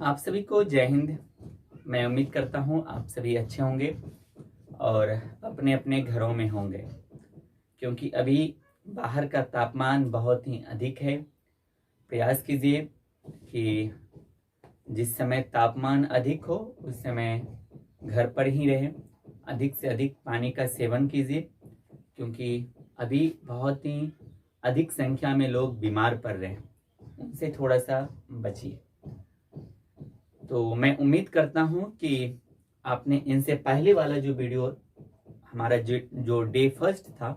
आप सभी को जय हिंद। मैं उम्मीद करता हूँ आप सभी अच्छे होंगे और अपने अपने घरों में होंगे, क्योंकि अभी बाहर का तापमान बहुत ही अधिक है। प्रयास कीजिए कि जिस समय तापमान अधिक हो उस समय घर पर ही रहें। अधिक से अधिक पानी का सेवन कीजिए, क्योंकि अभी बहुत ही अधिक संख्या में लोग बीमार पड़ रहे हैं, उनसे थोड़ा सा बचिए। तो मैं उम्मीद करता हूं कि आपने इनसे पहले वाला जो वीडियो हमारा जो डे फर्स्ट था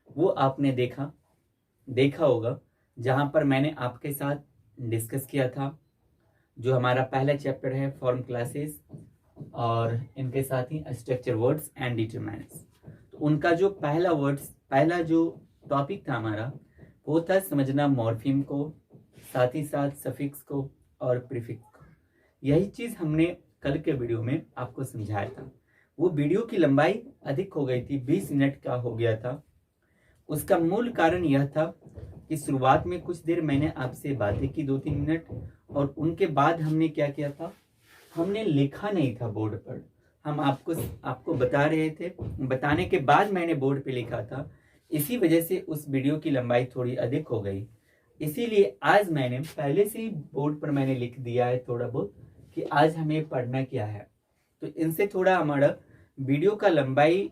वो आपने देखा होगा, जहां पर मैंने आपके साथ डिस्कस किया था जो हमारा पहला चैप्टर है फॉर्म क्लासेस और इनके साथ ही स्ट्रक्चर वर्ड्स एंड डिटरमिनेंट्स। तो उनका जो पहला जो टॉपिक था हमारा वो था समझना मॉर्फीम को, साथ ही साथ सफिक्स को और प्रीफिक्स को। यही चीज हमने कल के वीडियो में आपको समझाया था। वो वीडियो की लंबाई अधिक हो गई थी, 20 मिनट का हो गया था। उसका मूल कारण यह था कि शुरुआत में कुछ देर मैंने आपसे बातें की 2-3 मिनट, और उनके बाद हमने क्या किया था, हमने लिखा नहीं था बोर्ड पर। हम आपको बता रहे थे, बताने के बाद मैंने बोर्ड पे लिखा था। इसी वजह से उस वीडियो की लंबाई थोड़ी अधिक हो गई। इसीलिए आज मैंने पहले से ही बोर्ड पर मैंने लिख दिया है थोड़ा बहुत कि आज हमें पढ़ना क्या है। तो इनसे थोड़ा हमारा वीडियो का लंबाई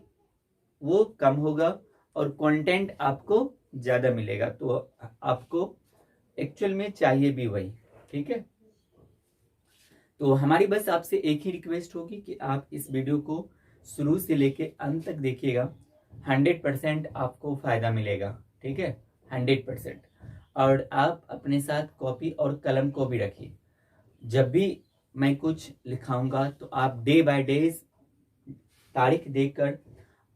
वो कम होगा और कंटेंट आपको ज्यादा मिलेगा। तो आपको एक्चुअल में चाहिए भी वही, ठीक है। तो हमारी बस आपसे एक ही रिक्वेस्ट होगी कि आप इस वीडियो को शुरू से लेके अंत तक देखिएगा। 100% आपको फायदा मिलेगा, ठीक है, 100%। और आप अपने साथ कॉपी और कलम को भी रखिए। जब भी मैं कुछ लिखाऊंगा तो आप डे बाय डे तारीख देखकर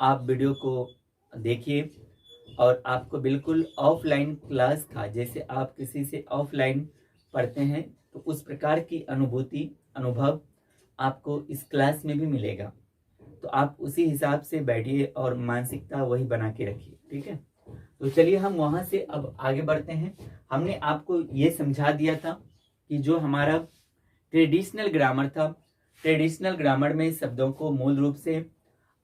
आप वीडियो को देखिए, और आपको बिल्कुल ऑफलाइन क्लास का, जैसे आप किसी से ऑफलाइन पढ़ते हैं तो उस प्रकार की अनुभव आपको इस क्लास में भी मिलेगा। तो आप उसी हिसाब से बैठिए और मानसिकता वही बना के रखिए, ठीक है। तो चलिए हम वहां से अब आगे बढ़ते हैं। हमने आपको ये समझा दिया था कि जो हमारा ट्रेडिशनल ग्रामर था, ट्रेडिशनल ग्रामर में शब्दों को मूल रूप से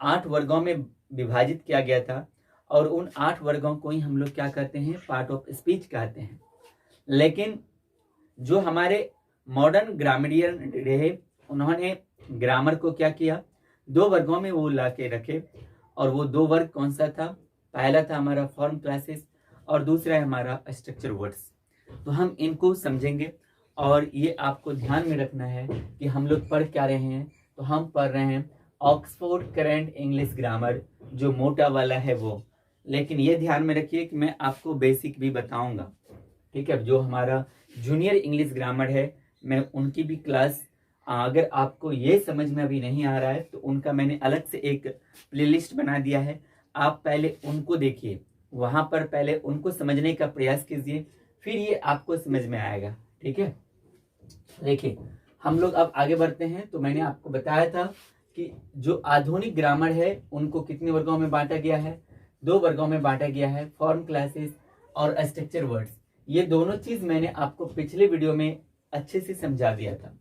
8 वर्गों में विभाजित किया गया था, और उन 8 वर्गों को ही हम लोग क्या कहते हैं, पार्ट ऑफ स्पीच कहते हैं। लेकिन जो हमारे मॉडर्न ग्रामरियन रहे, उन्होंने ग्रामर को क्या किया, 2 वर्गों में वो ला के रखे। और वो 2 वर्ग कौन सा था, पहला था हमारा फॉर्म क्लासेस और दूसरा है हमारा स्ट्रक्चर वर्ड्स। तो हम इनको समझेंगे, और ये आपको ध्यान में रखना है कि हम लोग पढ़ क्या रहे हैं। तो हम पढ़ रहे हैं ऑक्सफोर्ड करेंट इंग्लिश ग्रामर, जो मोटा वाला है वो। लेकिन ये ध्यान में रखिए कि मैं आपको बेसिक भी बताऊंगा, ठीक है। जो हमारा जूनियर इंग्लिश ग्रामर है, मैं उनकी भी क्लास, अगर आपको ये समझ में अभी नहीं आ रहा है तो उनका मैंने अलग से एक प्लेलिस्ट बना दिया है। आप पहले उनको देखिए, वहां पर पहले उनको समझने का प्रयास कीजिए, फिर ये आपको समझ में आएगा, ठीक है। देखिए हम लोग अब आगे बढ़ते हैं। तो मैंने आपको बताया था कि जो आधुनिक ग्रामर है उनको कितने वर्गों में बांटा गया है, 2 वर्गों में बांटा गया है, फॉर्म क्लासेस और स्ट्रक्चर वर्ड्स। ये दोनों चीज मैंने आपको पिछले वीडियो में अच्छे से समझा दिया था।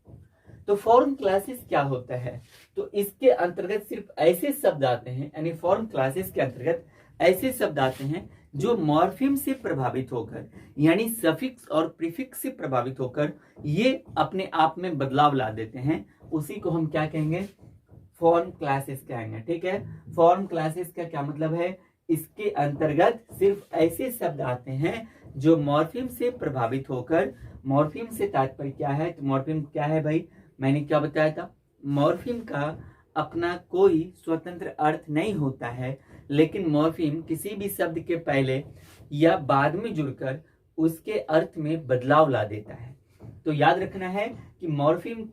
तो फॉर्म क्लासेस क्या होता है, तो इसके अंतर्गत सिर्फ ऐसे शब्द आते हैं, यानी फॉर्म क्लासेस के अंतर्गत ऐसे शब्द आते हैं जो मॉर्फिम से प्रभावित होकर, यानी सफिक्स और प्रीफिक्स से प्रभावित होकर ये अपने आप में बदलाव ला देते हैं। उसी को हम क्या कहेंगे, फॉर्म क्लासेस कहेंगे, ठीक है। फॉर्म क्लासेस का क्या मतलब है, इसके अंतर्गत सिर्फ ऐसे शब्द आते हैं जो मॉर्फिम से प्रभावित होकर, मॉर्फिम से तात्पर्य क्या है, तो मॉर्फिम क्या है भाई, मैंने क्या बताया था, मॉर्फिम का अपना कोई स्वतंत्र अर्थ नहीं होता है, लेकिन मॉर्फिम किसी भी शब्द के पहले या बाद में जुड़कर उसके अर्थ में बदलाव ला देता है। तो याद रखना है कि मॉर्फिम,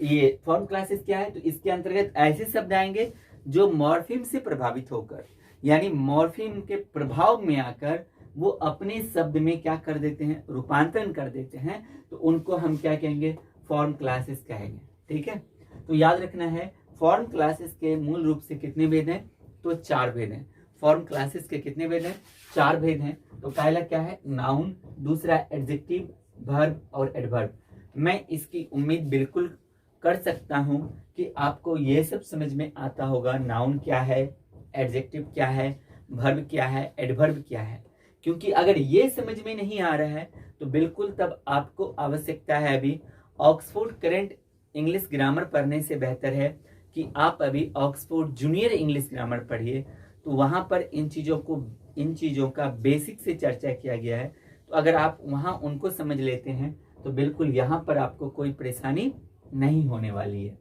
ये फॉर्म क्लासेस क्या है, तो इसके अंतर्गत ऐसे शब्द आएंगे जो मॉर्फिम से प्रभावित होकर, यानी मॉर्फिम के प्रभाव में आकर वो अपने शब्द में क्या कर देते हैं, रूपांतरण कर देते हैं। तो उनको हम क्या कहेंगे, फॉर्म क्लासेस कहेंगे, ठीक है। तो याद रखना है फॉर्म क्लासेस के मूल रूप से कितने भेद हैं, तो 4 भेद हैं। फॉर्म क्लासेस के कितने भेद हैं, 4 भेद हैं। तो पहला क्या है, नाउन, दूसरा एडजेक्टिव, वर्ब और एडवर्ब। मैं इसकी उम्मीद बिल्कुल कर सकता हूं कि आपको ये सब समझ में आता होगा, नाउन क्या है, एडजेक्टिव क्या है, वर्ब क्या है, एडवर्ब क्या है। क्योंकि अगर ये समझ में नहीं आ रहा है तो बिल्कुल तब आपको आवश्यकता है अभी ऑक्सफोर्ड करंट इंग्लिश ग्रामर पढ़ने से बेहतर है कि आप अभी ऑक्सफोर्ड जूनियर इंग्लिश ग्रामर पढ़िए। तो वहां पर इन चीज़ों का बेसिक से चर्चा किया गया है। तो अगर आप वहां उनको समझ लेते हैं तो बिल्कुल यहाँ पर आपको कोई परेशानी नहीं होने वाली है।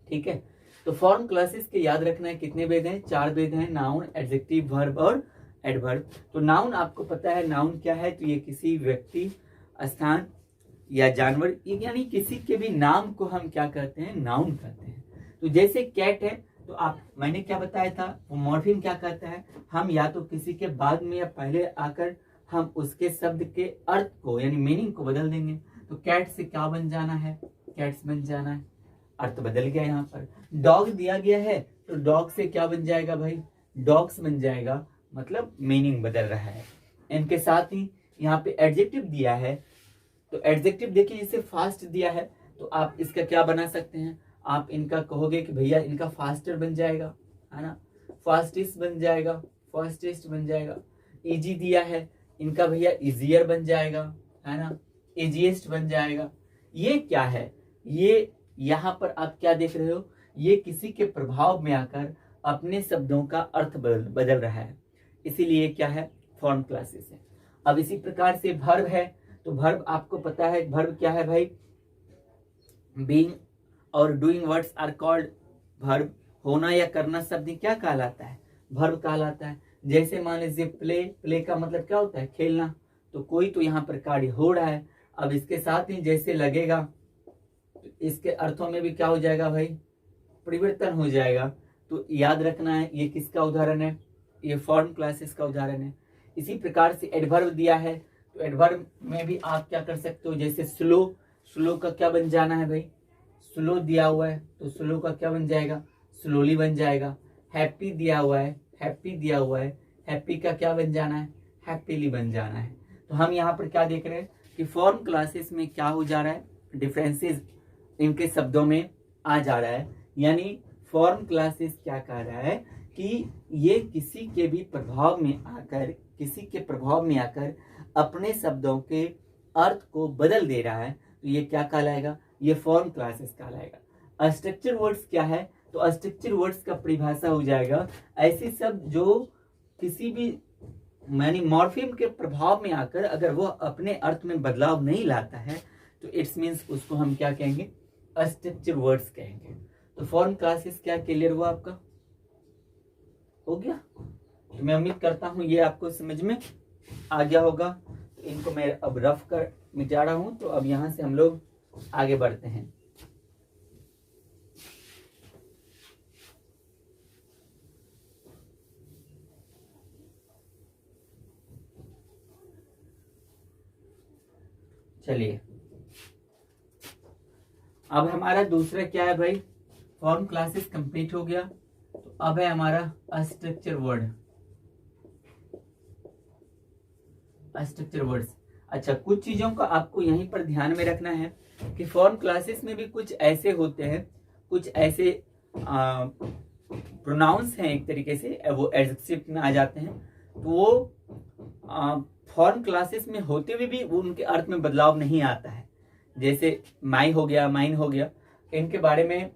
ठीक है, तो फॉर्म क्लासेस के याद रखना है कितने भेद हैं, 4 भेद हैं, नाउन, एडजेक्टिव, वर्ब और एडवर्ब। तो नाउन आपको पता है नाउन क्या है, तो ये किसी व्यक्ति, स्थान या जानवर यानी किसी के भी नाम को हम क्या कहते हैं, नाउन कहते हैं। तो जैसे कैट है तो आप, मैंने क्या बताया था, वो मॉर्फिम क्या कहता है, हम या तो किसी के बाद में या पहले आकर हम उसके शब्द के अर्थ को यानी मीनिंग को बदल देंगे। तो कैट से क्या बन जाना है, कैट्स बन जाना है, अर्थ बदल गया। यहाँ पर डॉग दिया गया है तो डॉग से क्या बन जाएगा भाई, डॉग्स बन जाएगा, मतलब मीनिंग बदल रहा है। इनके साथ ही यहाँ पे एडजेक्टिव दिया है, तो एडजेक्टिव देखिए जैसे फास्ट दिया है तो आप इसका क्या बना सकते हैं, आप इनका कहोगे कि भैया इनका फास्टर बन जाएगा, है ना, फास्टेस्ट बन जाएगा, फास्टेस्ट बन जाएगा। इजी दिया है, इनका भैया इजियर बन जाएगा, है ना, इजीएस्ट बन जाएगा। ये क्या है, ये यहाँ पर आप क्या देख रहे हो, ये किसी के प्रभाव में आकर अपने शब्दों का अर्थ बदल रहा है, इसीलिए क्या है, फॉर्म क्लासेस है। अब इसी प्रकार से वर्ब है, तो वर्ब आपको पता है, वर्ब क्या है भाई, बीइंग और doing words are called verb. होना या करना शब्द क्या कहलाता है, वर्ब कहलाता है। जैसे मान लीजिए प्ले, प्ले का मतलब क्या होता है, खेलना, तो कोई तो यहाँ पर कार्य हो रहा है। अब इसके साथ ही जैसे लगेगा तो इसके अर्थों में भी क्या हो जाएगा भाई, परिवर्तन हो जाएगा। तो याद रखना है ये किसका उदाहरण है, ये फॉर्म क्लासेस का उदाहरण है। इसी प्रकार से एडवर्ब दिया है, तो एडवर्ब में भी आप क्या कर सकते हो, जैसे स्लो, स्लो का क्या बन जाना है भाई, स्लो दिया हुआ है तो स्लो का क्या बन जाएगा, स्लोली बन जाएगा। हैप्पी दिया हुआ है, हैप्पी दिया हुआ है, हैप्पी का क्या बन जाना है, हैप्पीली बन जाना है। तो हम यहाँ पर क्या देख रहे हैं कि फॉर्म क्लासेस में क्या हो जा रहा है, डिफरेंसेस इनके शब्दों में आ जा रहा है। यानी फॉर्म क्लासेस क्या कह रहा है कि ये किसी के भी प्रभाव में आकर, किसी के प्रभाव में आकर अपने शब्दों के अर्थ को बदल दे रहा है, तो ये क्या कहलाएगा, ये फॉर्म क्लासेस कहलाएगा। स्ट्रक्चर वर्ड्स क्या है, तो स्ट्रक्चर वर्ड्स का परिभाषा हो जाएगा ऐसे शब्द जो किसी भी यानी मॉर्फिम के प्रभाव में आकर अगर वो अपने अर्थ में बदलाव नहीं लाता है तो इट्स मीन्स उसको हम क्या कहेंगे, स्ट्रक्चर वर्ड्स कहेंगे। तो फॉर्म क्लासेस क्या क्लियर हुआ आपका, हो गया। तो मैं उम्मीद करता हूं ये आपको समझ में आ गया होगा। तो इनको मैं अब रफ कर मिटा रहा हूं, तो अब यहां से हम लोग आगे बढ़ते हैं। चलिए अब हमारा दूसरा क्या है भाई, फॉर्म क्लासेस कंप्लीट हो गया, तो अब है हमारा स्ट्रक्चर वर्ड, स्ट्रक्चर वर्ड्स। अच्छा, कुछ चीजों का आपको यहीं पर ध्यान में रखना है कि फॉर्म क्लासेस में भी कुछ ऐसे होते हैं, कुछ ऐसे प्रोनाउंस हैं एक तरीके से, वो एडजेक्टिव में आ जाते हैं। तो वो फॉर्म क्लासेस में होते हुए भी उनके अर्थ में बदलाव नहीं आता है। जैसे माई हो गया, माइन हो गया, इनके बारे में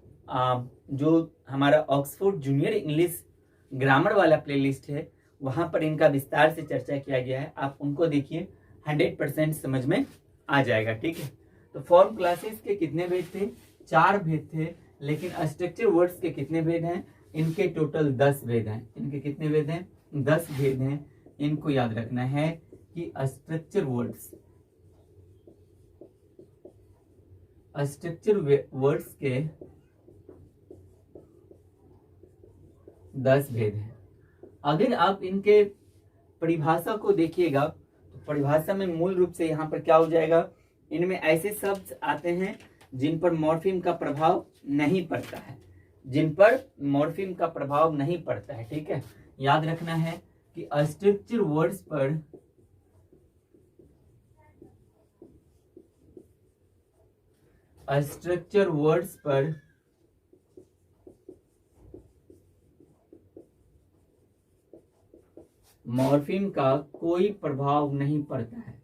जो हमारा ऑक्सफोर्ड जूनियर इंग्लिश ग्रामर वाला प्लेलिस्ट है वहां पर इनका विस्तार से चर्चा किया गया है, आप उनको देखिए, 100% समझ में आ जाएगा। ठीक है, तो फॉर्म क्लासेस के कितने भेद थे, 4 भेद थे, लेकिन स्ट्रक्चर वर्ड्स के कितने भेद हैं, इनके टोटल 10 भेद हैं। इनके कितने भेद हैं, 10 भेद हैं। इनको याद रखना है कि स्ट्रक्चर वर्ड्स के 10 भेद हैं। अगर आप इनके परिभाषा को देखिएगा तो परिभाषा में मूल रूप से यहाँ पर क्या हो जाएगा, इनमें ऐसे शब्द आते हैं जिन पर मॉर्फिम का प्रभाव नहीं पड़ता है, जिन पर मॉर्फिम का प्रभाव नहीं पड़ता है। ठीक है, याद रखना है कि स्ट्रक्चर वर्ड्स पर स्ट्रक्चर वर्ड्स पर मॉर्फीम का कोई प्रभाव नहीं पड़ता है।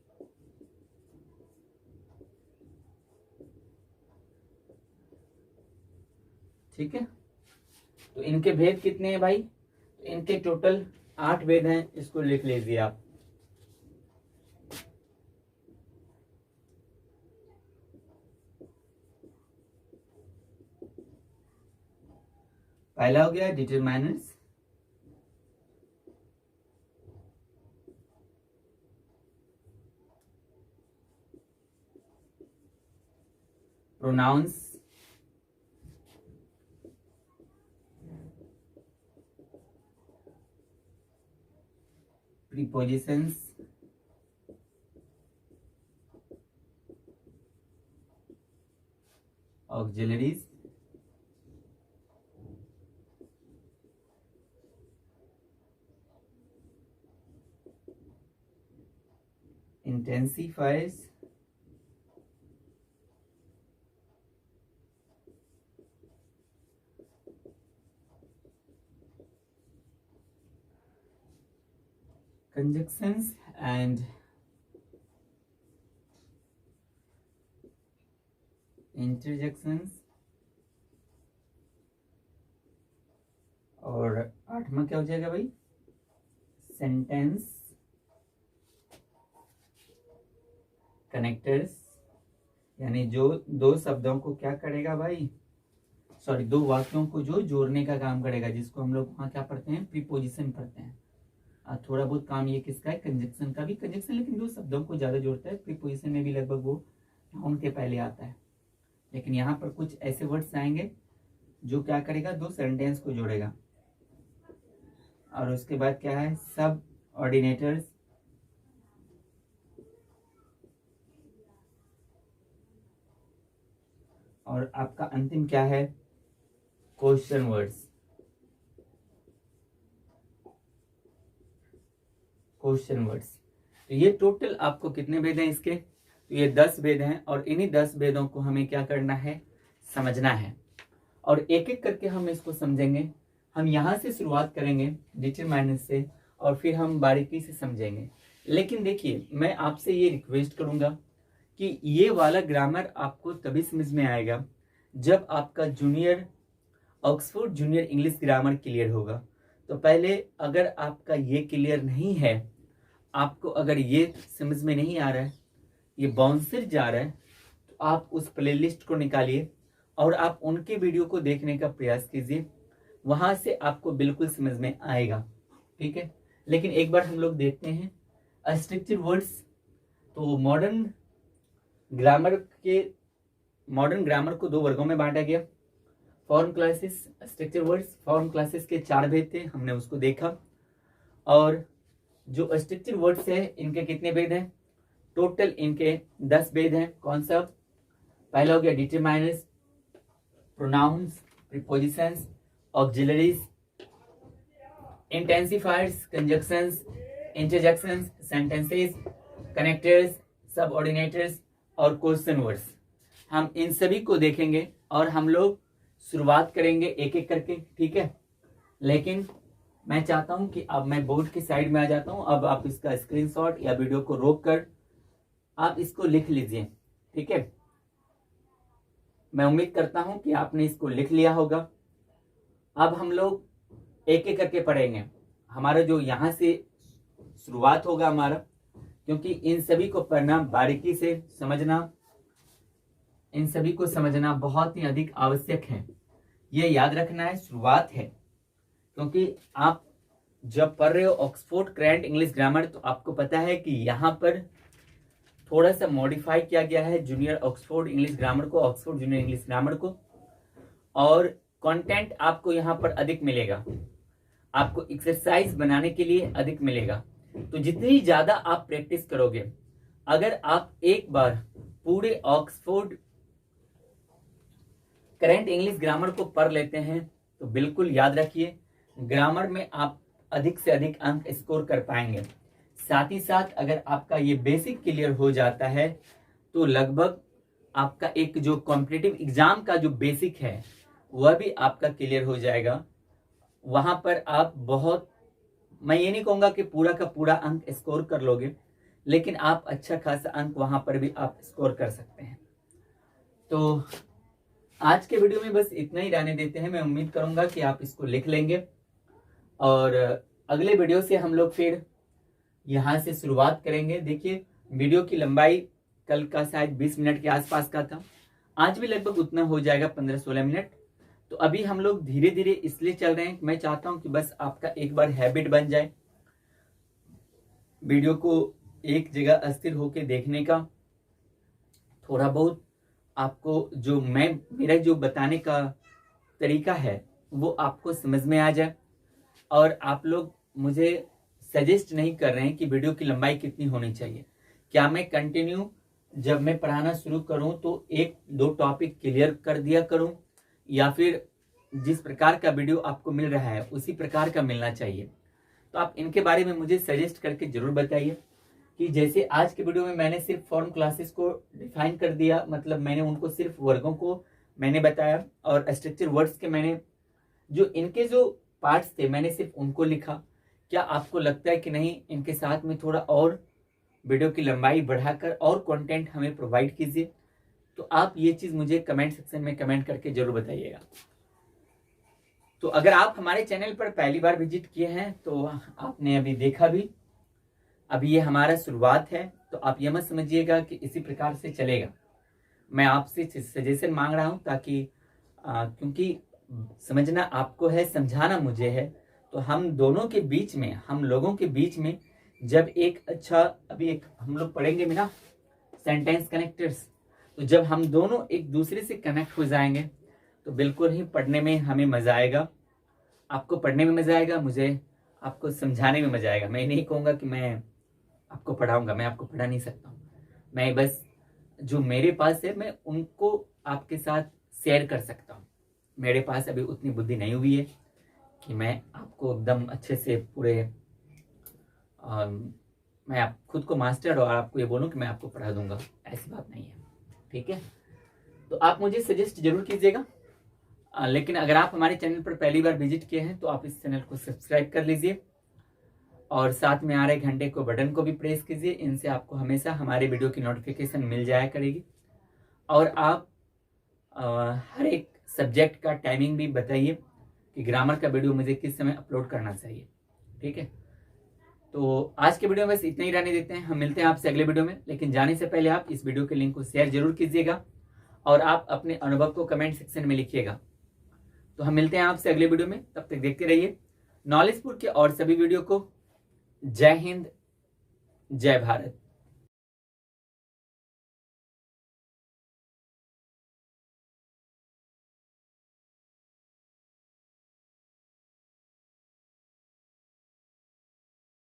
ठीक है, तो इनके भेद कितने हैं भाई? तो इनके टोटल 8 भेद हैं, इसको लिख लीजिए आप। पहला हो गया determiners, pronouns, prepositions, auxiliaries, intensifiers, conjunctions and interjections, और 8वां क्या हो जाएगा भाई? सेंटेंस कनेक्टर्स, यानी जो दो शब्दों को क्या करेगा भाई, सॉरी, दो वाक्यों को जो जोड़ने का काम करेगा, जिसको हम लोग वहां क्या पढ़ते हैं? प्रीपोजिशन पढ़ते हैं। थोड़ा बहुत काम ये किसका है? कंजक्शन का भी। कंजक्शन लेकिन दो शब्दों को ज्यादा जोड़ता है। प्रीपोजिशन में भी लगभग वो नाउन के पहले आता है, लेकिन यहाँ पर कुछ ऐसे वर्ड्स आएंगे जो क्या करेगा? दो सेंटेंस को जोड़ेगा। और उसके बाद क्या है? सब ऑर्डिनेटर्स, और आपका अंतिम क्या है? Question words. Question words. तो ये टोटल आपको कितने भेद हैं इसके? तो ये 10 भेद हैं, और इन्हीं 10 भेदों को हमें क्या करना है? समझना है, और एक एक करके हम इसको समझेंगे। हम यहाँ से शुरुआत करेंगे डिटरमाइनर से, और फिर हम बारीकी से समझेंगे। लेकिन देखिए, मैं आपसे ये रिक्वेस्ट करूंगा कि ये वाला ग्रामर आपको तभी समझ में आएगा जब आपका junior Oxford junior English grammar clear होगा। तो पहले अगर आपका ये क्लियर नहीं है, आपको अगर ये समझ में नहीं आ रहा है, ये बाउंसर जा रहा है, तो आप उस प्लेलिस्ट को निकालिए और आप उनके वीडियो को देखने का प्रयास कीजिए। वहां से आपको बिल्कुल समझ में आएगा। ठीक है, लेकिन एक बार हम लोग देखते हैं स्ट्रक्चर वर्ड्स। तो मॉडर्न ग्रामर को 2 वर्गों में बांटा गया। Form classes, structure words. Form classes के 4 भेद थे, हमने उसको देखा। और जो स्ट्रक्चर वर्ड्स है, इनके कितने भेद हैं? टोटल इनके 10 भेद हैं। कौन सा? पहला हो गया determiners, pronouns, prepositions, auxiliaries, intensifiers, conjunctions, interjections, sentences, connectors, subordinators और क्वेश्चन वर्ड्स। हम इन सभी को देखेंगे और हम लोग शुरुआत करेंगे एक एक करके। ठीक है, लेकिन मैं चाहता हूं कि अब मैं बोर्ड की साइड में आ जाता हूं। अब आप इसका स्क्रीनशॉट या वीडियो को रोक कर आप इसको लिख लीजिए। ठीक है, मैं उम्मीद करता हूं कि आपने इसको लिख लिया होगा। अब हम लोग एक एक करके पढ़ेंगे। हमारा जो यहाँ से शुरुआत होगा हमारा, क्योंकि इन सभी को पढ़ना, बारीकी से समझना, इन सभी को समझना बहुत ही अधिक आवश्यक है। ये याद रखना है, शुरुआत है, क्योंकि आप जब पढ़ रहे हो ऑक्सफोर्ड करेंट इंग्लिश ग्रामर, तो आपको पता है कि यहाँ पर थोड़ा सा मॉडिफाई किया गया है जूनियर ऑक्सफोर्ड इंग्लिश ग्रामर को, ऑक्सफोर्ड जूनियर इंग्लिश ग्रामर को, और कंटेंट आपको यहाँ पर अधिक मिलेगा। आपको एक्सरसाइज बनाने के लिए अधिक मिलेगा। तो जितनी ज्यादा आप प्रैक्टिस करोगे, अगर आप एक बार पूरे ऑक्सफोर्ड करेंट इंग्लिश ग्रामर को पढ़ लेते हैं, तो बिल्कुल याद रखिए, ग्रामर में आप अधिक से अधिक अंक स्कोर कर पाएंगे। साथ ही साथ अगर आपका ये बेसिक क्लियर हो जाता है, तो लगभग आपका एक जो कॉम्पिटिटिव एग्जाम का जो बेसिक है वह भी आपका क्लियर हो जाएगा। वहां पर आप बहुत, मैं ये नहीं कहूंगा कि पूरा का पूरा अंक स्कोर कर लोगे, लेकिन आप अच्छा खासा अंक वहां पर भी आप स्कोर कर सकते हैं। तो आज के वीडियो में बस इतना ही रहने देते हैं। मैं उम्मीद करूंगा कि आप इसको लिख लेंगे और अगले वीडियो से हम लोग फिर यहाँ से शुरुआत करेंगे। देखिए, वीडियो की लंबाई कल का शायद 20 मिनट के आसपास का था, आज भी लगभग उतना हो जाएगा, 15-16 मिनट। तो अभी हम लोग धीरे धीरे इसलिए चल रहे हैं, मैं चाहता हूं कि बस आपका एक बार हैबिट बन जाए वीडियो को एक जगह अस्थिर होके देखने का। थोड़ा बहुत आपको जो मेरा जो बताने का तरीका है वो आपको समझ में आ जाए, और आप लोग मुझे सजेस्ट नहीं कर रहे हैं कि वीडियो की लंबाई कितनी होनी चाहिए। क्या मैं कंटिन्यू जब मैं पढ़ाना शुरू करूं तो 1-2 टॉपिक क्लियर कर दिया करूं, या फिर जिस प्रकार का वीडियो आपको मिल रहा है उसी प्रकार का मिलना चाहिए? तो आप इनके बारे में मुझे सजेस्ट करके जरूर बताइए। कि जैसे आज के वीडियो में मैंने सिर्फ फॉर्म क्लासेस को डिफाइन कर दिया, मतलब मैंने उनको सिर्फ वर्गों को मैंने बताया, और स्ट्रक्चर वर्ड्स के मैंने जो इनके जो पार्ट्स थे मैंने सिर्फ उनको लिखा। क्या आपको लगता है कि नहीं, इनके साथ में थोड़ा और वीडियो की लंबाई बढ़ाकर और कंटेंट हमें प्रोवाइड कीजिए? तो आप ये चीज मुझे कमेंट सेक्शन में कमेंट करके जरूर बताइएगा। तो अगर आप हमारे चैनल पर पहली बार विजिट किए हैं तो आपने अभी देखा भी, अभी ये हमारा शुरुआत है, तो आप ये मत समझिएगा कि इसी प्रकार से चलेगा। मैं आपसे सजेशन मांग रहा हूं ताकि क्योंकि समझना आपको है, समझाना मुझे है। तो हम दोनों के बीच में, हम लोगों के बीच में जब एक अच्छा, अभी एक हम लोग पढ़ेंगे भी ना सेंटेंस कनेक्टर्स, तो जब हम दोनों एक दूसरे से कनेक्ट हो जाएंगे तो बिल्कुल ही पढ़ने में हमें मजा आएगा। आपको पढ़ने में मजा आएगा, मुझे आपको समझाने में मजा आएगा। मैं नहीं कहूँगा कि मैं आपको पढ़ाऊंगा, मैं आपको पढ़ा नहीं सकता हूँ। मैं बस जो मेरे पास है मैं उनको आपके साथ शेयर कर सकता हूँ। मेरे पास अभी उतनी बुद्धि नहीं हुई है कि मैं आपको एकदम अच्छे से पूरे मैं आप खुद को मास्टर और आपको ये बोलूँ कि मैं आपको पढ़ा दूंगा, ऐसी बात नहीं है। ठीक है, तो आप मुझे सजेस्ट जरूर कीजिएगा। लेकिन अगर आप हमारे चैनल पर पहली बार विजिट किए हैं तो आप इस चैनल को सब्सक्राइब कर लीजिए और साथ में आ रहे घंटे को बटन को भी प्रेस कीजिए। इनसे आपको हमेशा हमारे वीडियो की नोटिफिकेशन मिल जाया करेगी। और आप हर एक सब्जेक्ट का टाइमिंग भी बताइए कि ग्रामर का वीडियो मुझे किस समय अपलोड करना चाहिए। ठीक है, तो आज के वीडियो में बस इतना ही रहने देते हैं। हम मिलते हैं आपसे अगले वीडियो में, लेकिन जाने से पहले आप इस वीडियो के लिंक को शेयर जरूर कीजिएगा और आप अपने अनुभव को कमेंट सेक्शन में लिखिएगा। तो हम मिलते हैं आपसे अगले वीडियो में, तब तक देखते रहिए नॉलेजपुर के और सभी वीडियो को। जय हिंद, जय भारत।